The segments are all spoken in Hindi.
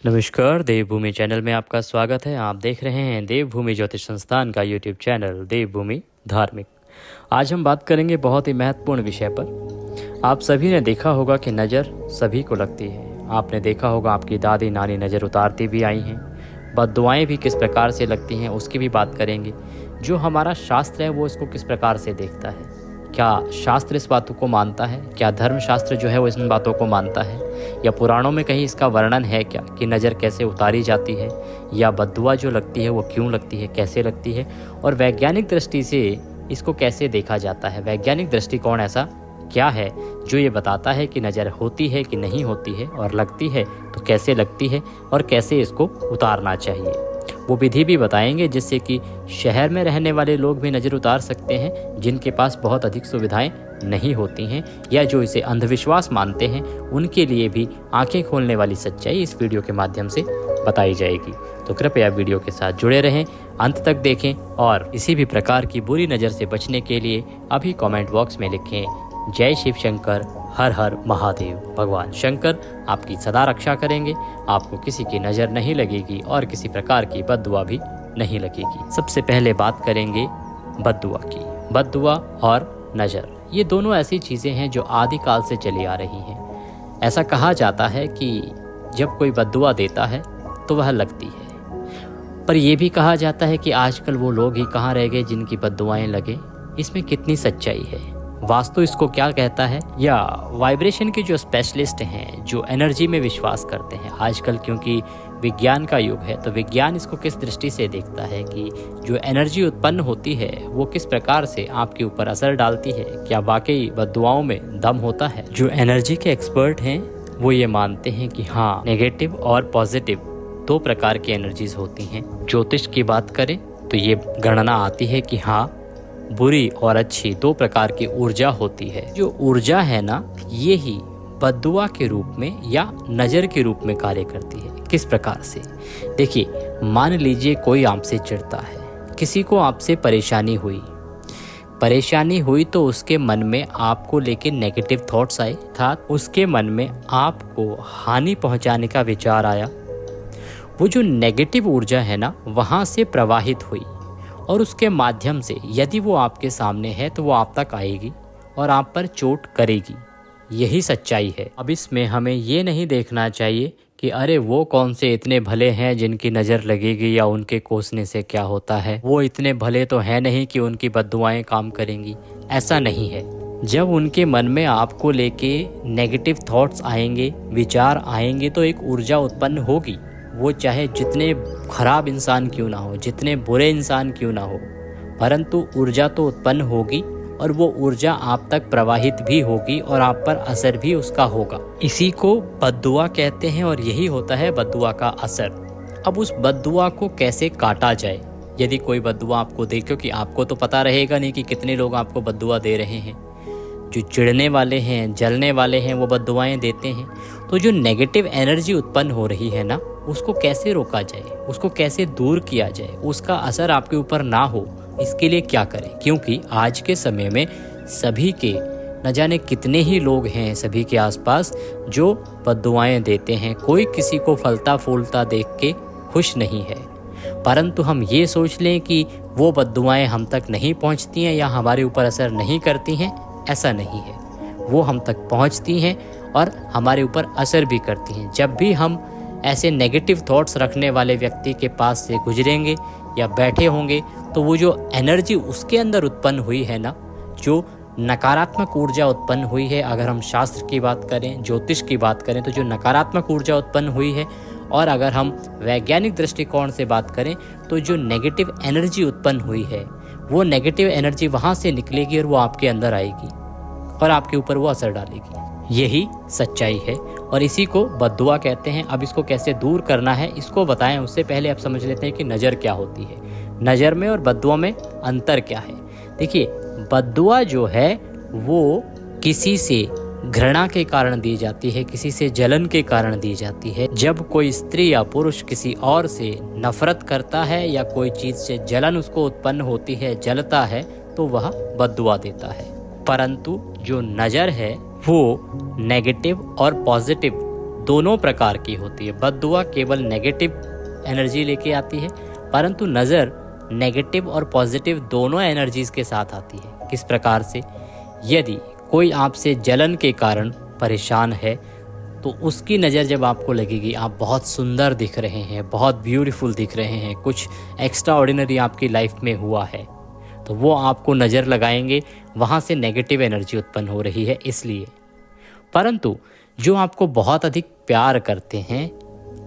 नमस्कार, देवभूमि चैनल में आपका स्वागत है। आप देख रहे हैं देवभूमि ज्योतिष संस्थान का यूट्यूब चैनल देवभूमि धार्मिक। आज हम बात करेंगे बहुत ही महत्वपूर्ण विषय पर। आप सभी ने देखा होगा कि नज़र सभी को लगती है। आपने देखा होगा आपकी दादी नानी नज़र उतारती भी आई हैं। बद्दुआएं भी किस प्रकार से लगती हैं उसकी भी बात करेंगे। जो हमारा शास्त्र है वो इसको किस प्रकार से देखता है, क्या शास्त्र इस बातों को मानता है, क्या धर्मशास्त्र जो है वो इन बातों को मानता है, या पुराणों में कहीं इसका वर्णन है क्या कि नज़र कैसे उतारी जाती है, या बद्दुआ जो लगती है वो क्यों लगती है, कैसे लगती है, और वैज्ञानिक दृष्टि से इसको कैसे देखा जाता है। वैज्ञानिक दृष्टिकोण ऐसा क्या है जो ये बताता है कि नज़र होती है कि नहीं होती है, और लगती है तो कैसे लगती है और कैसे इसको उतारना चाहिए। वो विधि भी बताएंगे जिससे कि शहर में रहने वाले लोग भी नज़र उतार सकते हैं, जिनके पास बहुत अधिक सुविधाएं नहीं होती हैं या जो इसे अंधविश्वास मानते हैं, उनके लिए भी आंखें खोलने वाली सच्चाई इस वीडियो के माध्यम से बताई जाएगी। तो कृपया वीडियो के साथ जुड़े रहें, अंत तक देखें, और किसी भी प्रकार की बुरी नज़र से बचने के लिए अभी कमेंट बॉक्स में लिखें जय शिव शंकर, हर हर महादेव। भगवान शंकर आपकी सदा रक्षा करेंगे, आपको किसी की नज़र नहीं लगेगी और किसी प्रकार की बद्दुआ भी नहीं लगेगी। सबसे पहले बात करेंगे बद्दुआ की। बद्दुआ और नज़र ये दोनों ऐसी चीज़ें हैं जो आदिकाल से चली आ रही हैं। ऐसा कहा जाता है कि जब कोई बद्दुआ देता है तो वह लगती है, पर यह भी कहा जाता है कि आजकल वो लोग ही कहाँ रह गए जिनकी बद्दुआएं लगे। इसमें कितनी सच्चाई है, वास्तु इसको क्या कहता है, या वाइब्रेशन के जो स्पेशलिस्ट हैं जो एनर्जी में विश्वास करते हैं आजकल, क्योंकि विज्ञान का युग है, तो विज्ञान इसको किस दृष्टि से देखता है कि जो एनर्जी उत्पन्न होती है वो किस प्रकार से आपके ऊपर असर डालती है, क्या वाकई बद्दुआओं में दम होता है। जो एनर्जी के एक्सपर्ट हैं वो ये मानते हैं कि हाँ, नेगेटिव और पॉजिटिव दो प्रकार की एनर्जीज होती हैं। ज्योतिष की बात करें तो ये गणना आती है कि हाँ, बुरी और अच्छी दो प्रकार की ऊर्जा होती है। जो ऊर्जा है ना, ये ही बद्दुआ के रूप में या नज़र के रूप में कार्य करती है। किस प्रकार से, देखिए, मान लीजिए कोई आपसे चिढ़ता है, किसी को आपसे परेशानी हुई तो उसके मन में आपको लेके नेगेटिव थॉट्स आए, था उसके मन में आपको हानि पहुंचाने का विचार आया। वो जो नेगेटिव ऊर्जा है ना, वहाँ से प्रवाहित हुई और उसके माध्यम से यदि वो आपके सामने है तो वो आप तक आएगी और आप पर चोट करेगी। यही सच्चाई है। अब इसमें हमें ये नहीं देखना चाहिए कि अरे वो कौन से इतने भले हैं जिनकी नज़र लगेगी, या उनके कोसने से क्या होता है, वो इतने भले तो है नहीं कि उनकी बद्दुआएं काम करेंगी। ऐसा नहीं है। जब उनके मन में आपको लेके नेगेटिव थॉट्स आएंगे, विचार आएंगे, तो एक ऊर्जा उत्पन्न होगी। वो चाहे जितने खराब इंसान क्यों ना हो, जितने बुरे इंसान क्यों ना हो, परंतु ऊर्जा तो उत्पन्न होगी और वो ऊर्जा आप तक प्रवाहित भी होगी और आप पर असर भी उसका होगा। इसी को बद्दुआ कहते हैं और यही होता है बद्दुआ का असर। अब उस बद्दुआ को कैसे काटा जाए। यदि कोई बद्दुआ आपको दे, क्योंकि आपको तो पता रहेगा नहीं कि कितने लोग आपको बद्दुआ दे रहे हैं, जो चिढ़ने वाले हैं, जलने वाले हैं, वो बद्दुआएं देते हैं। तो जो नेगेटिव एनर्जी उत्पन्न हो रही है ना, उसको कैसे रोका जाए, उसको कैसे दूर किया जाए, उसका असर आपके ऊपर ना हो, इसके लिए क्या करें। क्योंकि आज के समय में सभी के न जाने कितने ही लोग हैं सभी के आसपास जो बद्दुआएं देते हैं। कोई किसी को फलता फूलता देख के खुश नहीं है, परंतु हम ये सोच लें कि वो बद्दुआएं हम तक नहीं पहुंचती हैं या हमारे ऊपर असर नहीं करती हैं। ऐसा नहीं है, वो हम तक पहुंचती हैं और हमारे ऊपर असर भी करती हैं। जब भी हम ऐसे नेगेटिव थॉट्स रखने वाले व्यक्ति के पास से गुजरेंगे या बैठे होंगे, तो वो जो एनर्जी उसके अंदर उत्पन्न हुई है ना, जो नकारात्मक ऊर्जा उत्पन्न हुई है, अगर हम शास्त्र की बात करें, ज्योतिष की बात करें, तो जो नकारात्मक ऊर्जा उत्पन्न हुई है, और अगर हम वैज्ञानिक दृष्टिकोण से बात करें तो जो नेगेटिव एनर्जी उत्पन्न हुई है, वो नेगेटिव एनर्जी वहाँ से निकलेगी और वो आपके अंदर आएगी और आपके ऊपर वो असर डालेगी। यही सच्चाई है और इसी को बद्दुआ कहते हैं। अब इसको कैसे दूर करना है इसको बताएं, उससे पहले आप समझ लेते हैं कि नज़र क्या होती है, नज़र में और बद्दुआ में अंतर क्या है। देखिए, बद्दुआ जो है वो किसी से घृणा के कारण दी जाती है, किसी से जलन के कारण दी जाती है। जब कोई स्त्री या पुरुष किसी और से नफरत करता है या कोई चीज़ से जलन उसको उत्पन्न होती है, जलता है, तो वह बद्दुआ देता है। परंतु जो नज़र है वो नेगेटिव और पॉजिटिव दोनों प्रकार की होती है। बद्दुआ केवल नेगेटिव एनर्जी लेके आती है, परंतु नज़र नेगेटिव और पॉजिटिव दोनों एनर्जीज के साथ आती है। किस प्रकार से? यदि कोई आपसे जलन के कारण परेशान है तो उसकी नज़र जब आपको लगेगी, आप बहुत सुंदर दिख रहे हैं, बहुत ब्यूटीफुल दिख रहे हैं, कुछ एक्स्ट्रा ऑर्डिनरी आपकी लाइफ में हुआ है, तो वो आपको नज़र लगाएंगे, वहाँ से नेगेटिव एनर्जी उत्पन्न हो रही है इसलिए। परंतु जो आपको बहुत अधिक प्यार करते हैं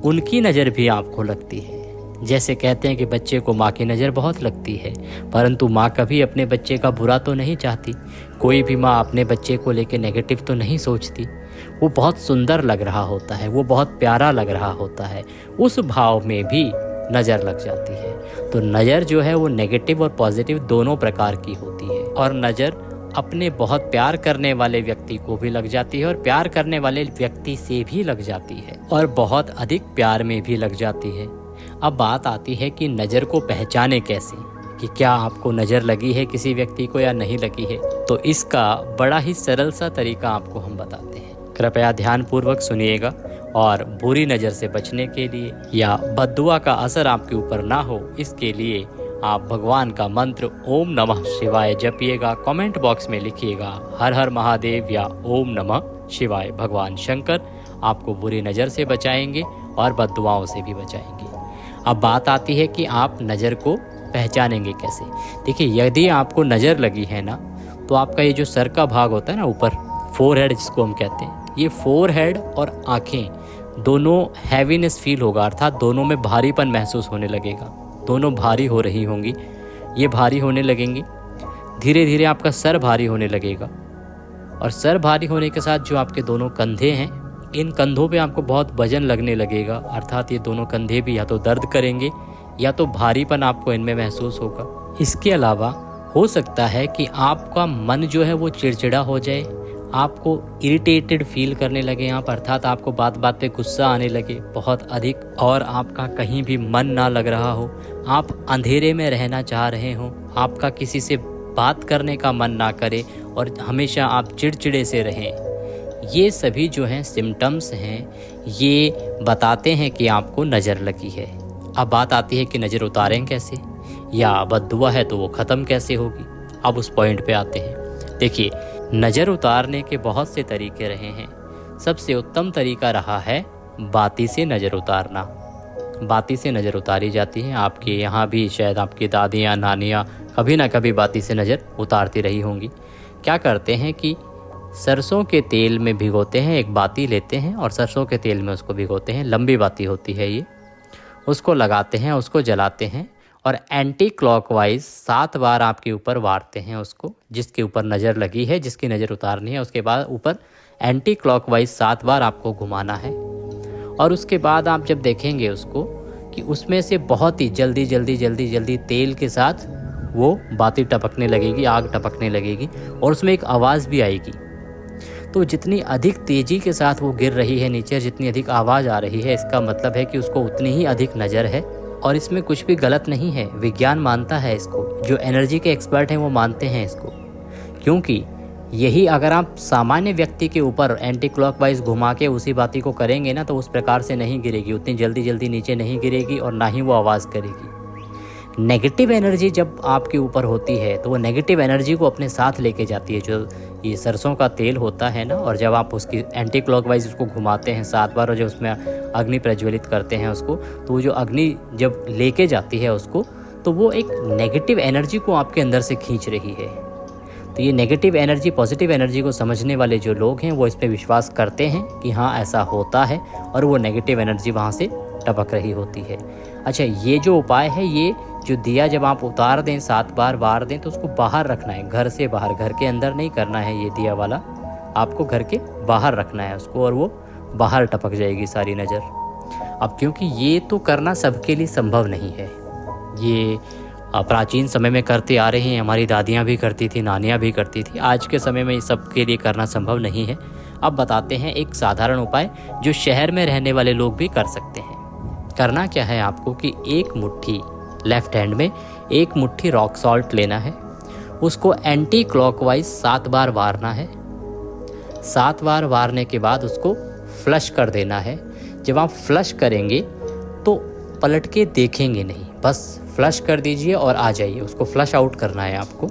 उनकी नज़र भी आपको लगती है। जैसे कहते हैं कि बच्चे को माँ की नज़र बहुत लगती है, परंतु माँ कभी अपने बच्चे का बुरा तो नहीं चाहती। कोई भी माँ अपने बच्चे को लेके नेगेटिव तो नहीं सोचती। वो बहुत सुंदर लग रहा होता है, वो बहुत प्यारा लग रहा होता है, उस भाव में भी नज़र लग जाती है। तो नज़र जो है वो नेगेटिव और पॉजिटिव दोनों प्रकार की होती है। और नज़र अपने बहुत प्यार करने वाले व्यक्ति को भी लग जाती है और प्यार करने वाले व्यक्ति से भी लग जाती है और बहुत अधिक प्यार में भी लग जाती है। अब बात आती है कि नज़र को पहचाने कैसे, कि क्या आपको नज़र लगी है किसी व्यक्ति को या नहीं लगी है। तो इसका बड़ा ही सरल सा तरीका आपको हम बताते हैं, कृपया ध्यानपूर्वक सुनिएगा। और बुरी नज़र से बचने के लिए या बद्दुआ का असर आपके ऊपर ना हो, इसके लिए आप भगवान का मंत्र ओम नमः शिवाय जपिएगा। कमेंट बॉक्स में लिखिएगा हर हर महादेव या ओम नमः शिवाय। भगवान शंकर आपको बुरी नज़र से बचाएंगे और बद्दुआओं से भी बचाएंगे। अब बात आती है कि आप नज़र को पहचानेंगे कैसे। देखिए, यदि आपको नज़र लगी है ना, तो आपका ये जो सर का भाग होता है ना ऊपर, फोरहेड जिसको हम कहते हैं, ये फोरहेड और आँखें दोनों हैवीनेस फील होगा, अर्थात दोनों में भारीपन महसूस होने लगेगा, दोनों भारी हो रही होंगी, ये भारी होने लगेंगी। धीरे धीरे आपका सर भारी होने लगेगा और सर भारी होने के साथ जो आपके दोनों कंधे हैं, इन कंधों पे आपको बहुत वजन लगने लगेगा, अर्थात ये दोनों कंधे भी या तो दर्द करेंगे या तो भारीपन आपको इनमें महसूस होगा। इसके अलावा हो सकता है कि आपका मन जो है वो चिड़चिड़ा हो जाए, आपको इरिटेटेड फील करने लगे आप, अर्थात आपको बात बात पे गुस्सा आने लगे बहुत अधिक, और आपका कहीं भी मन ना लग रहा हो, आप अंधेरे में रहना चाह रहे हो, आपका किसी से बात करने का मन ना करे और हमेशा आप चिड़चिड़े से रहें। ये सभी जो हैं सिम्टम्स हैं, ये बताते हैं कि आपको नज़र लगी है। अब बात आती है कि नज़र उतारें कैसे, या बद्दुआ है तो वो ख़त्म कैसे होगी। अब उस पॉइंट पे आते हैं। देखिए, नज़र उतारने के बहुत से तरीके रहे हैं। सबसे उत्तम तरीका रहा है बाती से नज़र उतारना। बाती से नज़र उतारी जाती है। आपके यहाँ भी शायद आपकी दादियाँ नानियाँ कभी ना कभी बाती से नज़र उतारती रही होंगी। क्या करते हैं कि सरसों के तेल में भिगोते हैं, एक बाती लेते हैं और सरसों के तेल में उसको भिगोते हैं, लंबी बाती होती है ये, उसको लगाते हैं, उसको जलाते हैं और एंटी क्लॉकवाइज 7 बार आपके ऊपर वारते हैं उसको, जिसके ऊपर नज़र लगी है, जिसकी नज़र उतारनी है, उसके बाद ऊपर एंटी क्लॉकवाइज 7 बार आपको घुमाना है। और उसके बाद आप जब देखेंगे उसको कि उसमें से बहुत ही जल्दी जल्दी जल्दी जल्दी तेल के साथ वो बाती टपकने लगेगी, आग टपकने लगेगी और उसमें एक आवाज़ भी आएगी। तो जितनी अधिक तेज़ी के साथ वो गिर रही है नीचे, जितनी अधिक आवाज़ आ रही है, इसका मतलब है कि उसको उतनी ही अधिक नज़र है। और इसमें कुछ भी गलत नहीं है, विज्ञान मानता है इसको, जो एनर्जी के एक्सपर्ट हैं वो मानते हैं इसको। क्योंकि यही अगर आप सामान्य व्यक्ति के ऊपर एंटी क्लॉकवाइज घुमा के उसी बाती को करेंगे ना, तो उस प्रकार से नहीं गिरेगी, उतनी जल्दी जल्दी नीचे नहीं गिरेगी और ना ही वो आवाज़ करेगी। नेगेटिव एनर्जी जब आपके ऊपर होती है तो वो नेगेटिव एनर्जी को अपने साथ लेके जाती है। जो ये सरसों का तेल होता है ना, और जब आप उसकी एंटी क्लॉकवाइज उसको घुमाते हैं 7 बार और जब उसमें अग्नि प्रज्वलित करते हैं उसको, तो वो जो अग्नि जब लेके जाती है उसको, तो वो एक नेगेटिव एनर्जी को आपके अंदर से खींच रही है। तो ये नेगेटिव एनर्जी पॉजिटिव एनर्जी को समझने वाले जो लोग हैं वो इस पर विश्वास करते हैं कि हाँ ऐसा होता है और वो नेगेटिव एनर्जी वहाँ से टपक रही होती है। अच्छा, ये जो उपाय है, ये जो दिया जब आप उतार दें 7 बार वार दें तो उसको बाहर रखना है, घर से बाहर, घर के अंदर नहीं करना है। ये दिया वाला आपको घर के बाहर रखना है उसको और वो बाहर टपक जाएगी सारी नज़र। अब क्योंकि ये तो करना सबके लिए संभव नहीं है, ये प्राचीन समय में करते आ रहे हैं, हमारी दादियाँ भी करती थी, नानियाँ भी करती थी। आज के समय में ये सबके लिए करना संभव नहीं है। अब बताते हैं एक साधारण उपाय जो शहर में रहने वाले लोग भी कर सकते हैं। करना क्या है आपको कि एक मुट्ठी लेफ्ट हैंड में एक मुट्ठी रॉक सॉल्ट लेना है, उसको एंटी क्लॉकवाइज 7 बार वारना है। 7 बार वारने के बाद उसको फ्लश कर देना है। जब आप फ्लश करेंगे तो पलट के देखेंगे नहीं, बस फ्लश कर दीजिए और आ जाइए, उसको फ्लश आउट करना है आपको।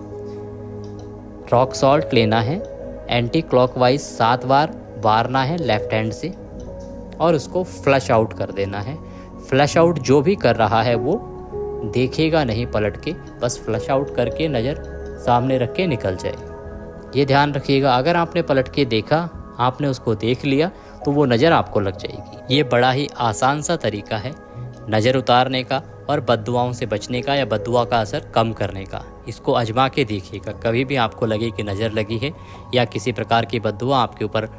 रॉक सॉल्ट लेना है, एंटी क्लॉकवाइज 7 बार मारना है लेफ्ट हैंड से और उसको फ्लश आउट कर देना है। फ्लश आउट जो भी कर रहा है वो देखेगा नहीं पलट के, बस फ्लश आउट करके नज़र सामने रख के निकल जाए। ये ध्यान रखिएगा, अगर आपने पलट के देखा, आपने उसको देख लिया तो वो नज़र आपको लग जाएगी। ये बड़ा ही आसान सा तरीका है नज़र उतारने का और बद्दुआओं से बचने का या बद्दुआ का असर कम करने का। इसको आजमा के देखिएगा, कभी भी आपको लगे कि नज़र लगी है या किसी प्रकार की बद्दुआ आपके ऊपर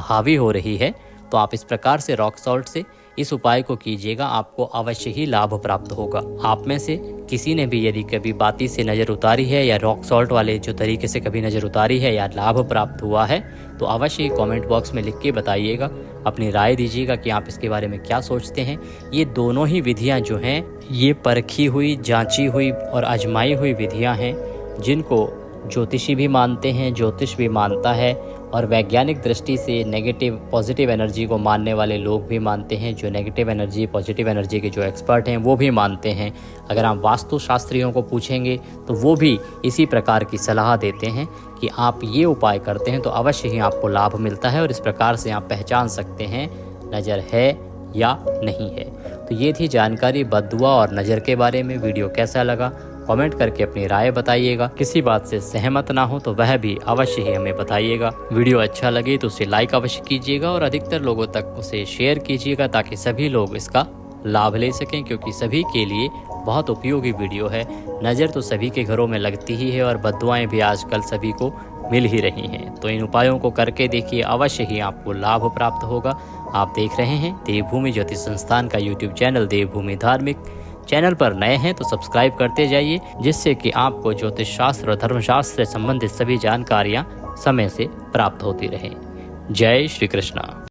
हावी हो रही है, तो आप इस प्रकार से रॉक सॉल्ट से इस उपाय को कीजिएगा, आपको अवश्य ही लाभ प्राप्त होगा। आप में से किसी ने भी यदि कभी बाती से नज़र उतारी है या रॉक सॉल्ट वाले जो तरीके से कभी नज़र उतारी है या लाभ प्राप्त हुआ है, तो अवश्य ही कमेंट बॉक्स में लिख के बताइएगा, अपनी राय दीजिएगा कि आप इसके बारे में क्या सोचते हैं। ये दोनों ही विधियां जो हैं ये परखी हुई, जांची हुई और आजमाई हुई विधियां हैं, जिनको ज्योतिषी भी मानते हैं, ज्योतिष भी मानता है और वैज्ञानिक दृष्टि से नेगेटिव पॉजिटिव एनर्जी को मानने वाले लोग भी मानते हैं। जो नेगेटिव एनर्जी पॉजिटिव एनर्जी के जो एक्सपर्ट हैं वो भी मानते हैं। अगर आप वास्तुशास्त्रियों को पूछेंगे तो वो भी इसी प्रकार की सलाह देते हैं कि आप ये उपाय करते हैं तो अवश्य ही आपको लाभ मिलता है और इस प्रकार से आप पहचान सकते हैं नज़र है या नहीं है। तो ये थी जानकारी बद्दुआ और नज़र के बारे में। वीडियो कैसा लगा कमेंट करके अपनी राय बताइएगा। किसी बात से सहमत ना हो तो वह भी अवश्य ही हमें बताइएगा। वीडियो अच्छा लगे तो उसे लाइक अवश्य कीजिएगा और अधिकतर लोगों तक उसे शेयर कीजिएगा ताकि सभी लोग इसका लाभ ले सकें, क्योंकि सभी के लिए बहुत उपयोगी वीडियो है। नज़र तो सभी के घरों में लगती ही है और बद्दुआएं भी आजकल सभी को मिल ही रही हैं। तो इन उपायों को करके देखिए, अवश्य ही आपको लाभ प्राप्त होगा। आप देख रहे हैं देवभूमि ज्योतिष संस्थान का यूट्यूब चैनल देवभूमि धार्मिक। चैनल पर नए हैं तो सब्सक्राइब करते जाइए, जिससे कि आपको ज्योतिष शास्त्र और धर्मशास्त्र से संबंधित सभी जानकारियाँ समय से प्राप्त होती रहें। जय श्री कृष्णा।